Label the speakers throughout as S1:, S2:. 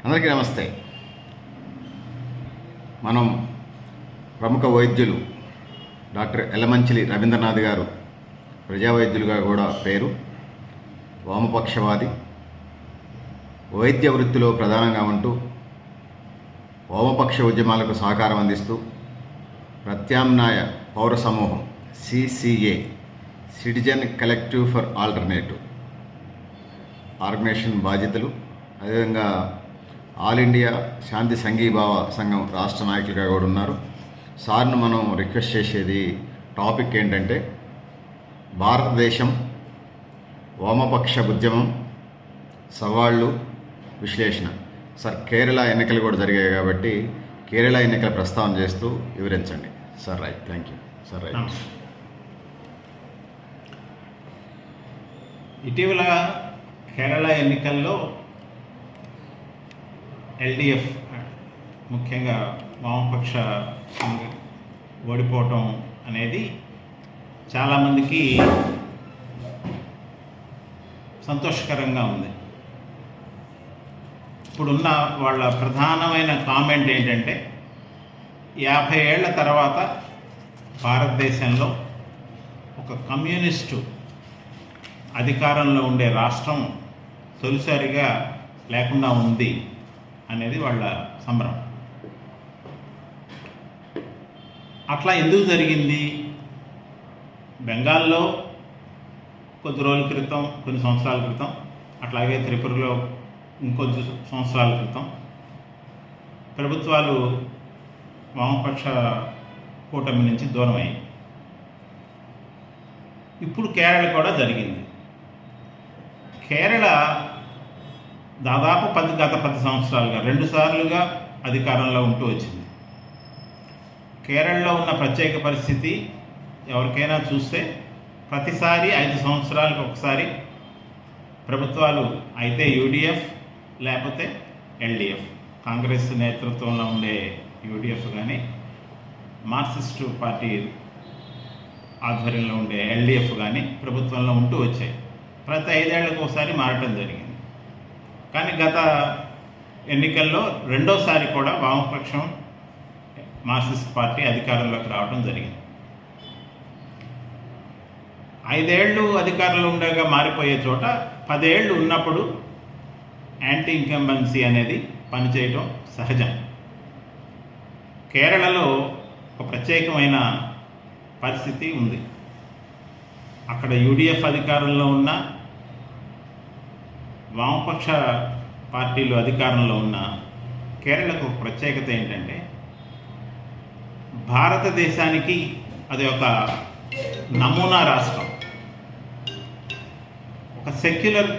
S1: అందరికీ నమస్తే. మనం ప్రముఖ వైద్యులు డాక్టర్ ఎలమంచిలి రవీంద్రనాథ్ గారు ప్రజా వైద్యులుగా కూడా పేరు. వామపక్షవాది, వైద్య వృత్తిలో ప్రధానంగా ఉంటూ వామపక్ష ఉద్యమాలకు సహకారం అందిస్తూ ప్రత్యామ్నాయ పౌర సమూహం CCA citizen collective for alternative organisation బాధ్యతలు, అదేవిధంగా ఆల్ ఇండియా శాంతి సంఘీభావ సంఘం రాష్ట్ర నాయకులుగా కూడా ఉన్నారు. సార్ను మనం రిక్వెస్ట్ చేసేది టాపిక్ ఏంటంటే భారతదేశం వామపక్ష ఉద్యమం సవాళ్ళు విశ్లేషణ. సార్, కేరళ ఎన్నికలు కూడా జరిగాయి కాబట్టి కేరళ ఎన్నికల ప్రస్తావన చేస్తూ వివరించండి sir. Right, thank you sir. Right,
S2: ఇటీవల కేరళ ఎన్నికల్లో LDF ముఖ్యంగా వామపక్ష ఓడిపోవటం అనేది చాలామందికి సంతోషకరంగా ఉంది. ఇప్పుడున్న వాళ్ళ ప్రధానమైన కామెంట్ ఏంటంటే 50 ఏళ్ల తర్వాత భారతదేశంలో ఒక కమ్యూనిస్టు అధికారంలో ఉండే రాష్ట్రం తొలిసారిగా లేకుండా ఉంది అనేది వాళ్ళ సంబరం. అట్లా ఎందుకు జరిగింది? బెంగాల్లో కొద్ది రోజుల క్రితం, కొన్ని సంవత్సరాల క్రితం, అట్లాగే త్రిపురలో ఇంకొద్ది సంవత్సరాల క్రితం ప్రభుత్వాలు వామపక్ష కూటమి నుంచి దూరం అయ్యాయి. ఇప్పుడు కేరళ కూడా జరిగింది. కేరళ దాదాపు గత 10 సంవత్సరాలుగా 2 సార్లుగా అధికారంలో ఉంటూ వచ్చింది. కేరళలో ఉన్న ప్రత్యేక పరిస్థితి ఎవరికైనా చూస్తే ప్రతిసారి 5 సంవత్సరాలకు ఒకసారి ప్రభుత్వాలు అయితే UDF లేకపోతే LDF, కాంగ్రెస్ నేతృత్వంలో ఉండే UDF కానీ మార్క్సిస్టు పార్టీ ఆధ్వర్యంలో ఉండే LDF కానీ ప్రభుత్వంలో ఉంటూ వచ్చాయి. ప్రతి 5 ఏళ్లకు ఒకసారి మారటం జరిగింది. కానీ గత ఎన్నికల్లో రెండోసారి కూడా వామపక్షం మార్క్సిస్ట్ పార్టీ అధికారంలోకి రావడం జరిగింది. 5 ఏళ్ళు అధికారంలో ఉండగా మారిపోయే చోట 10 ఏళ్ళు ఉన్నప్పుడు యాంటీ ఇన్కంబెన్సీ అనేది పనిచేయడం సహజం. కేరళలో ఒక ప్రత్యేకమైన పరిస్థితి ఉంది. అక్కడ UDF అధికారంలో ఉన్న, వామపక్ష పార్టీలు అధికారంలో ఉన్న కేరళకు ఒక ప్రత్యేకత ఏంటంటే భారతదేశానికి అది ఒక నమూనా రాష్ట్రం. ఒక సెక్యులర్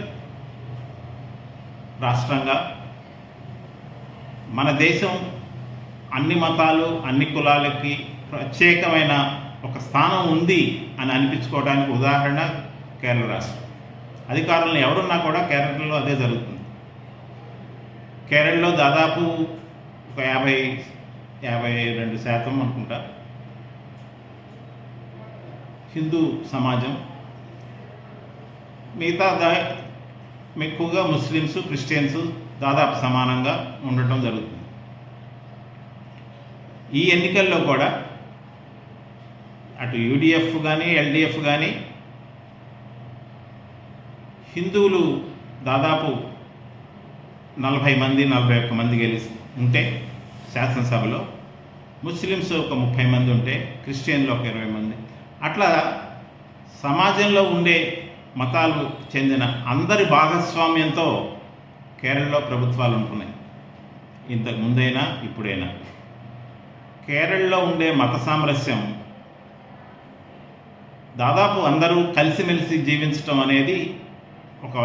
S2: రాష్ట్రంగా మన దేశం అన్ని మతాలు, అన్ని కులాలకి ప్రత్యేకమైన ఒక స్థానం ఉంది అని అనిపించుకోవడానికి ఉదాహరణ కేరళ రాష్ట్రం. అధికారంలో ఎవరున్నా కూడా కేరళలో అదే జరుగుతుంది. కేరళలో దాదాపు ఒక 52% అనుకుంటా హిందూ సమాజం, మిగతా ఎక్కువగా ముస్లిమ్స్, క్రిస్టియన్స్ దాదాపు సమానంగా ఉండటం జరుగుతుంది. ఈ ఎన్నికల్లో కూడా అటు UDF కానీ LDF కానీ హిందువులు దాదాపు 40 మంది, 41 మంది గెలిచి ఉంటే శాసనసభలో, ముస్లిమ్స్ ఒక 30 మంది ఉంటే, క్రిస్టియన్లు ఒక 20 మంది, అట్లా సమాజంలో ఉండే మతాలు చెందిన అందరి భాగస్వామ్యంతో కేరళలో ప్రభుత్వాలు ఉంటున్నాయి. ఇంతకు ముందైనా ఇప్పుడైనా కేరళలో ఉండే మత సామరస్యం, దాదాపు అందరూ కలిసిమెలిసి జీవించటం అనేది ఒక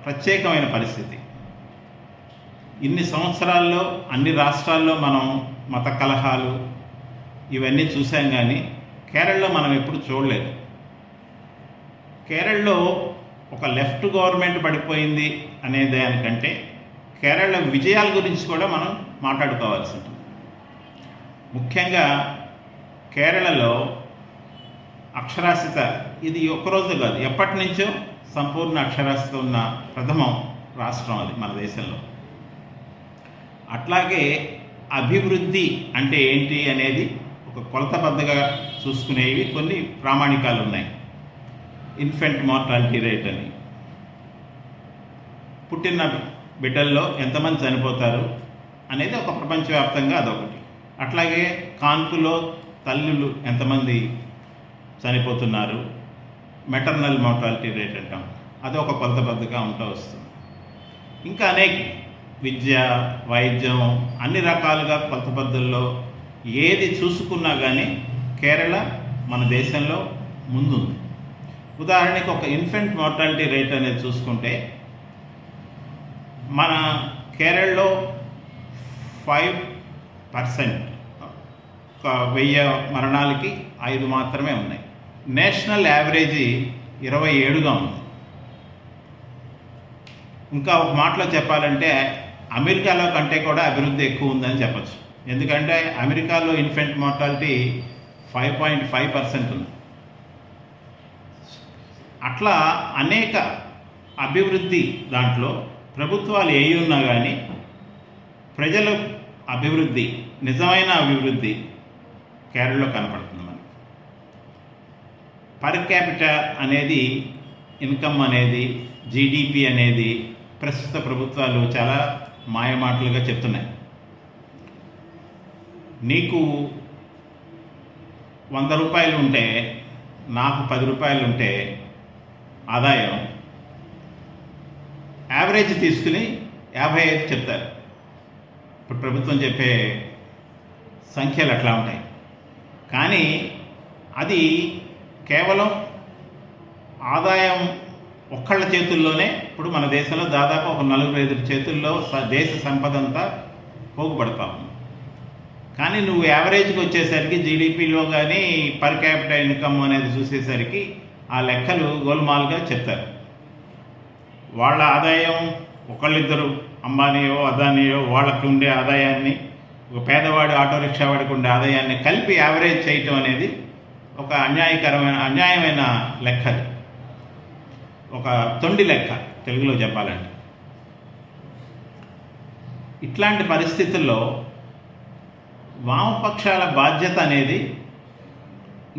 S2: ప్రత్యేకమైన పరిస్థితి. ఇన్ని సంవత్సరాల్లో అన్ని రాష్ట్రాల్లో మనం మత కలహాలు ఇవన్నీ చూసాం, కానీ కేరళలో మనం ఎప్పుడు చూడలేదు. కేరళలో ఒక లెఫ్ట్ గవర్నమెంట్ పడిపోయింది అనే దానికంటే కేరళ విజయాల గురించి కూడా మనం మాట్లాడుకోవాల్సి ఉంటుంది. ముఖ్యంగా కేరళలో అక్షరాస్యత ఇది ఒక్కరోజు కాదు, ఎప్పటి నుంచో సంపూర్ణ అక్షరాస్యత ఉన్న ప్రథమ రాష్ట్రం అది మన దేశంలో. అట్లాగే అభివృద్ధి అంటే ఏంటి అనేది ఒక కొలతబద్ధగా చూసుకునేవి కొన్ని ప్రామాణికాలు ఉన్నాయి. ఇన్ఫెంట్ మార్టాలిటీ రేట్ అని, పుట్టిన బిడ్డల్లో ఎంతమంది చనిపోతారు అనేది ఒక ప్రపంచవ్యాప్తంగా అదొకటి. అట్లాగే కాన్పులో తల్లులు ఎంతమంది చనిపోతున్నారు, మెటర్నల్ మార్టాలిటీ రేట్ అంటాం, అది ఒక కొలతబద్ధగా ఉంటూ వస్తుంది. ఇంకా అనేక విద్య, వైద్యం, అన్ని రకాలుగా కొలతబద్ధల్లో ఏది చూసుకున్నా కానీ కేరళ మన దేశంలో ముందుంది. ఉదాహరణకి ఒక ఇన్ఫెంట్ మార్టాలిటీ రేట్ అనేది చూసుకుంటే మన కేరళలో 5%, ఒక 1000 మరణాలకి 5 మాత్రమే ఉన్నాయి. నేషనల్ యావరేజీ 27గా ఉంది. ఇంకా ఒక మాటలో చెప్పాలంటే అమెరికాలో కంటే కూడా అభివృద్ధి ఎక్కువ ఉందని చెప్పచ్చు. ఎందుకంటే అమెరికాలో ఇన్ఫెంట్ మార్టాలిటీ 5.5% ఉంది. అట్లా అనేక అభివృద్ధి దాంట్లో ప్రభుత్వాలు ఏ ఉన్నా కానీ ప్రజల అభివృద్ధి, నిజమైన అభివృద్ధి కేరళలో కనపడుతుంది మనకి. పర్ క్యాపిటా అనేది, ఇన్కమ్ అనేది, జీడిపి అనేది ప్రస్తుత ప్రభుత్వాలు చాలా మాయమాటలుగా చెప్తున్నాయి. నీకు 100 రూపాయలు ఉంటే నాకు 10 రూపాయలు ఉంటే ఆదాయం యావరేజ్ తీసుకుని 55 చెప్తారు. ఇప్పుడు ప్రభుత్వం చెప్పే సంఖ్యలు అట్లా ఉంటాయి. కానీ అది కేవలం ఆదాయం ఒక్కళ్ళ చేతుల్లోనే. ఇప్పుడు మన దేశంలో దాదాపు ఒక 4-5 చేతుల్లో దేశ సంపద అంతా పోగుపడతా ఉంది. కానీ నువ్వు యావరేజ్కి వచ్చేసరికి జీడిపిలో కానీ పర్ క్యాపిటల్ ఇన్కమ్ అనేది చూసేసరికి ఆ లెక్కలు గోల్మాల్గా చెప్తారు. వాళ్ళ ఆదాయం ఒకళ్ళిద్దరు అంబానీయో అదానీయో వాళ్ళకి ఉండే ఆదాయాన్ని, ఒక పేదవాడి ఆటో రిక్షా వాడికి ఉండే ఆదాయాన్ని కలిపి యావరేజ్ చేయటం అనేది ఒక అన్యాయమైన లెక్క. ఒక తొండి లెక్క తెలుగులో చెప్పాలంటే. ఇట్లాంటి పరిస్థితుల్లో వామపక్షాల బాధ్యత అనేది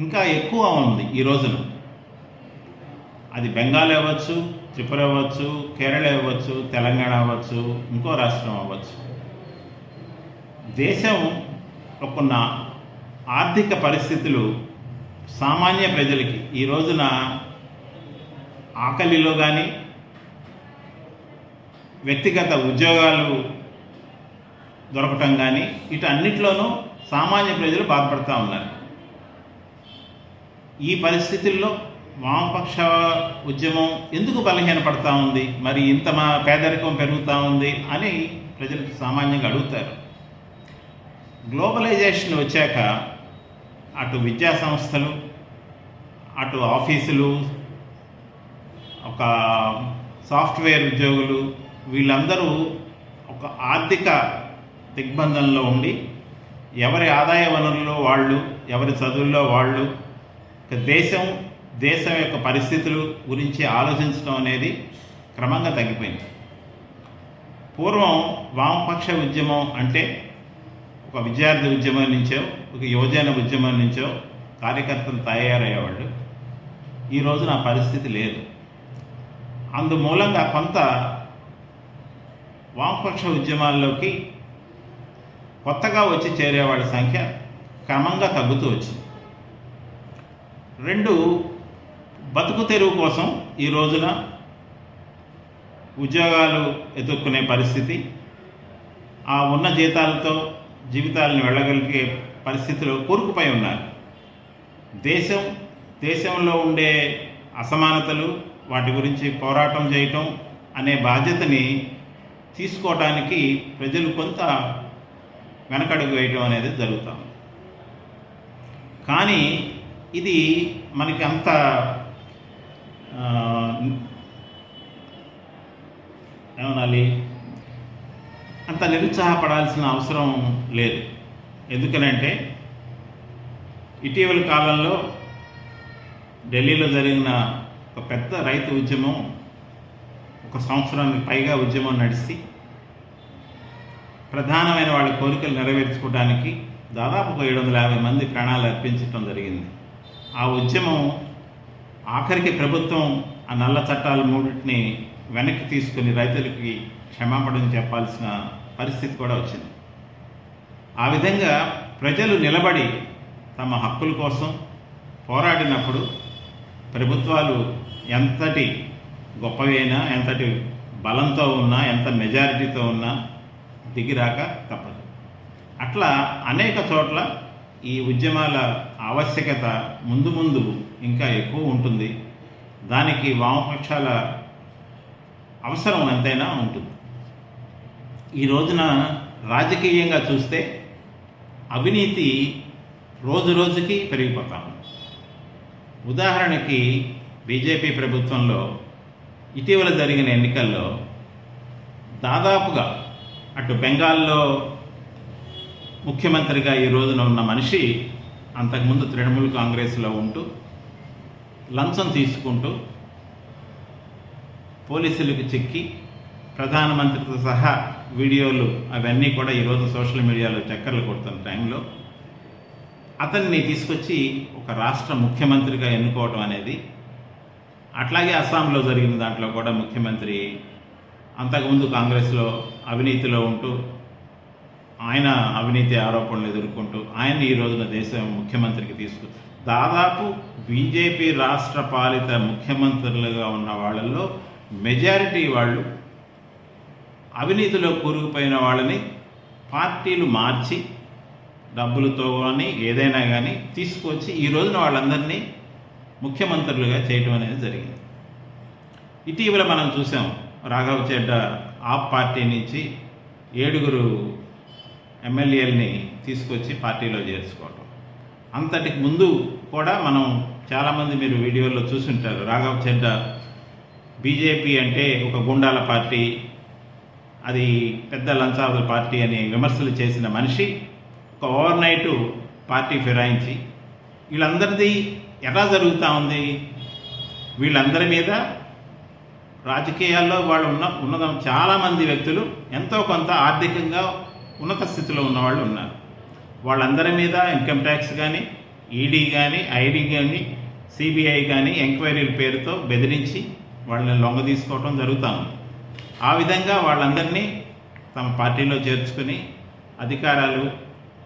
S2: ఇంకా ఎక్కువ ఉంది ఈ రోజున. అది బెంగాల్ అవ్వచ్చు, త్రిపుర అవ్వచ్చు, కేరళ అవ్వచ్చు, తెలంగాణ అవ్వచ్చు, ఇంకో రాష్ట్రం అవ్వచ్చు. దేశం ఉన్న ఆర్థిక పరిస్థితులు సామాన్య ప్రజలకి ఈ రోజున ఆకలిలో కానీ, వ్యక్తిగత ఉద్యోగాలు దొరకటం కానీ, వీటన్నిటిలోనూ సామాన్య ప్రజలు బాధపడుతూ ఉన్నారు. ఈ పరిస్థితుల్లో వామపక్ష ఉద్యమం ఎందుకు బలహీనపడతా ఉంది, మరి ఇంత పేదరికం పెరుగుతూ ఉంది అని ప్రజలు సామాన్యంగా అడుగుతారు. గ్లోబలైజేషన్ వచ్చాక అటు విద్యా సంస్థలు, అటు ఆఫీసులు, ఒక సాఫ్ట్వేర్ ఉద్యోగులు, వీళ్ళందరూ ఒక ఆర్థిక దిగ్బంధంలో ఉండి ఎవరి ఆదాయ వనరుల్లో వాళ్ళు, ఎవరి చదువుల్లో వాళ్ళు, దేశం యొక్క పరిస్థితులు గురించి ఆలోచించడం అనేది క్రమంగా తగ్గిపోయింది. పూర్వం వామపక్ష ఉద్యమం అంటే ఒక విద్యార్థి ఉద్యమం నుంచో, ఒక యువజన ఉద్యమం నుంచో కార్యకర్తలు తయారయ్యేవాళ్ళు. ఈ రోజున ఆ పరిస్థితి లేదు. అందుమూలంగా కొంత వామపక్ష ఉద్యమాల్లోకి కొత్తగా వచ్చి చేరేవాళ్ళ సంఖ్య క్రమంగా తగ్గుతూ వచ్చింది. 2, బతుకు తెరువు కోసం ఈ రోజున ఉద్యోగాలు ఎదుర్కొనే పరిస్థితి, ఆ ఉన్న జీతాలతో జీవితాలను వెళ్ళగలిగే పరిస్థితిలో కూరుకుపోయి ఉన్నారు. దేశంలో ఉండే అసమానతలు, వాటి గురించి పోరాటం చేయటం అనే బాధ్యతని తీసుకోవడానికి ప్రజలు కొంత వెనకడుగు వేయటం అనేది జరుగుతాం. కానీ ఇది మనకి అంత ఏమనాలి, అంత నిరుత్సాహపడాల్సిన అవసరం లేదు. ఎందుకనంటే ఇటీవల కాలంలో ఢిల్లీలో జరిగిన ఒక పెద్ద రైతు ఉద్యమం, 1 సంవత్సరానికి పైగా ఉద్యమం నడిచి ప్రధానమైన వాళ్ళ కోరికలు నెరవేర్చుకోవడానికి దాదాపు 750 మంది ప్రాణాలు అర్పించడం జరిగింది. ఆ ఉద్యమం ఆఖరికి ప్రభుత్వం ఆ నల్ల చట్టాల మూడింటిని వెనక్కి తీసుకుని రైతులకి క్షమాపణ చెప్పాల్సిన పరిస్థితి కూడా వచ్చింది. ఆ విధంగా ప్రజలు నిలబడి తమ హక్కుల కోసం పోరాడినప్పుడు ప్రభుత్వాలు ఎంతటి గొప్పవైనా, ఎంతటి బలంతో ఉన్నా, ఎంత మెజారిటీతో ఉన్నా దిగిరాక తప్పదు. అట్లా అనేక చోట్ల ఈ ఉద్యమాల ఆవశ్యకత ముందు ముందు ఇంకా ఎక్కువ ఉంటుంది. దానికి వామపక్షాల అవసరం ఎంతైనా ఉంటుంది. ఈ రోజున రాజకీయంగా చూస్తే అవినీతి రోజు రోజుకి పెరిగిపోతా ఉంది. ఉదాహరణకి బీజేపీ ప్రభుత్వంలో ఇటీవల జరిగిన ఎన్నికల్లో దాదాపుగా అటు బెంగాల్లో ముఖ్యమంత్రిగా ఈ రోజున ఉన్న మనిషి అంతకుముందు తృణమూల్ కాంగ్రెస్లో ఉంటూ లంచం తీసుకుంటూ పోలీసులకు చిక్కి ప్రధానమంత్రితో సహా వీడియోలు అవన్నీ కూడా ఈరోజు సోషల్ మీడియాలో చక్కర్లు కొడుతున్న టైంలో అతన్ని తీసుకొచ్చి ఒక రాష్ట్ర ముఖ్యమంత్రిగా ఎన్నుకోవడం అనేది, అట్లాగే అస్సాంలో జరిగిన దాంట్లో కూడా ముఖ్యమంత్రి అంతకుముందు కాంగ్రెస్లో అవినీతిలో ఉంటూ ఆయన అవినీతి ఆరోపణలు ఎదుర్కొంటూ ఆయన్ని ఈ రోజున దేశ ముఖ్యమంత్రికి దాదాపు బీజేపీ రాష్ట్ర పాలిత ముఖ్యమంత్రులుగా ఉన్న వాళ్ళల్లో మెజారిటీ వాళ్ళు అవినీతిలో కూరుకుపోయిన వాళ్ళని పార్టీలు మార్చి డబ్బులతో కానీ ఏదైనా కానీ తీసుకొచ్చి ఈ రోజున వాళ్ళందరినీ ముఖ్యమంత్రులుగా చేయడం అనేది జరిగింది. ఇటీవల మనం చూసాం, రాఘవ్ చెడ్డా ఆప్ పార్టీ నుంచి 7 ఎమ్మెల్యేలని తీసుకొచ్చి పార్టీలో చేర్చుకోవటం. అంతటికి ముందు కూడా మనం చాలామంది మీరు వీడియోలో చూసుంటారు, రాఘవ్ చెడ్డా బీజేపీ అంటే ఒక గుండాల పార్టీ, అది పెద్ద లంచాల పార్టీ అని విమర్శలు చేసిన మనిషి ఒక ఓవర్ నైట్ పార్టీ ఫిరాయించి వీళ్ళందరిది ఎలా జరుగుతూ ఉంది, వీళ్ళందరి మీద రాజకీయాల్లో వాళ్ళు ఉన్నత చాలామంది వ్యక్తులు ఎంతో కొంత ఆర్థికంగా ఉన్నత స్థితిలో ఉన్నవాళ్ళు ఉన్నారు. వాళ్ళందరి మీద ఇన్కమ్ ట్యాక్స్ కానీ, ఈడీ కానీ, ఐడి కానీ, సిబిఐ కానీ ఎంక్వైరీల పేరుతో బెదిరించి వాళ్ళని లొంగ తీసుకోవడం జరుగుతూ ఉంది. ఆ విధంగా వాళ్ళందరినీ తమ పార్టీలో చేర్చుకుని అధికారాలు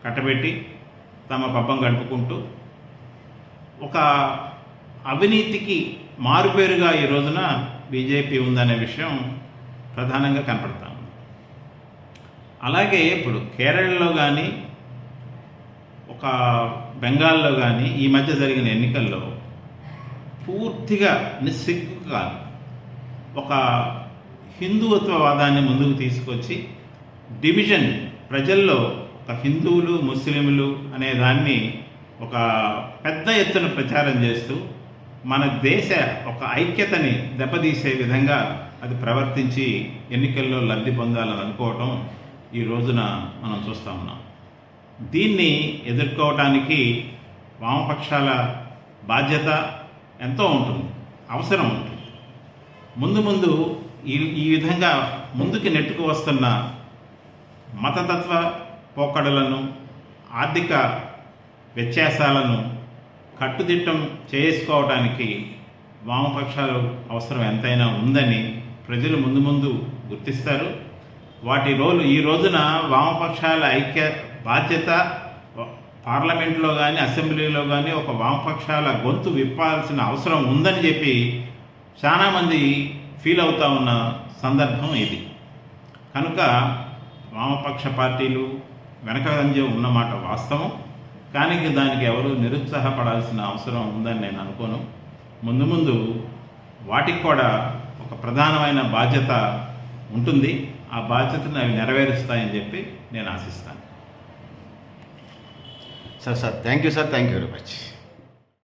S2: కట్టబెట్టి తమ పబ్బం గడుపుకుంటూ ఒక అవినీతికి మారుపేరుగా ఈ రోజున బీజేపీ ఉందనే విషయం ప్రధానంగా కనపడతా ఉంది. అలాగే ఇప్పుడు కేరళలో కానీ, ఒక బెంగాల్లో కానీ ఈ మధ్య జరిగిన ఎన్నికల్లో పూర్తిగా నిస్సిగ్గుగా ఒక హిందుత్వవాదాన్ని ముందుకు తీసుకొచ్చి డివిజన్ ప్రజల్లో ఒక హిందువులు ముస్లింలు అనే దాన్ని ఒక పెద్ద ఎత్తున ప్రచారం చేస్తూ మన దేశ ఒక ఐక్యతని దెబ్బతీసే విధంగా అది ప్రవర్తించి ఎన్నికల్లో లబ్ధి పొందాలని అనుకోవటం ఈ రోజున మనం చూస్తూ ఉన్నాం. దీన్ని ఎదుర్కోవటానికి వామపక్షాల బాధ్యత ఎంతో ఉంటుంది, అవసరం ఉంటుంది. ముందు ఈ విధంగా ముందుకు నెట్టుకు వస్తున్న మతతత్వ పోకడలను, ఆర్థిక వ్యత్యాసాలను కట్టుదిట్టం చేసుకోవడానికి వామపక్షాలు అవసరం ఎంతైనా ఉందని ప్రజలు ముందు గుర్తిస్తారు. వాటి రోలు ఈ రోజున వామపక్షాల ఐక్య బాధ్యత పార్లమెంట్లో కానీ, అసెంబ్లీలో కానీ ఒక వామపక్షాల గొంతు విప్పాల్సిన అవసరం ఉందని చెప్పి చాలామంది ఫీల్ అవుతూ ఉన్న సందర్భం ఇది. కనుక వామపక్ష పార్టీలు వెనకంజ ఉన్నమాట వాస్తవం, కానీ దానికి ఎవరు నిరుత్సాహపడాల్సిన అవసరం ఉందని నేను అనుకోను. ముందు వాటికి కూడా ఒక ప్రధానమైన బాధ్యత ఉంటుంది. ఆ బాధ్యతను అవి నెరవేరుస్తాయని చెప్పి నేను ఆశిస్తాను.
S1: Sir thank you sir, thank you very much.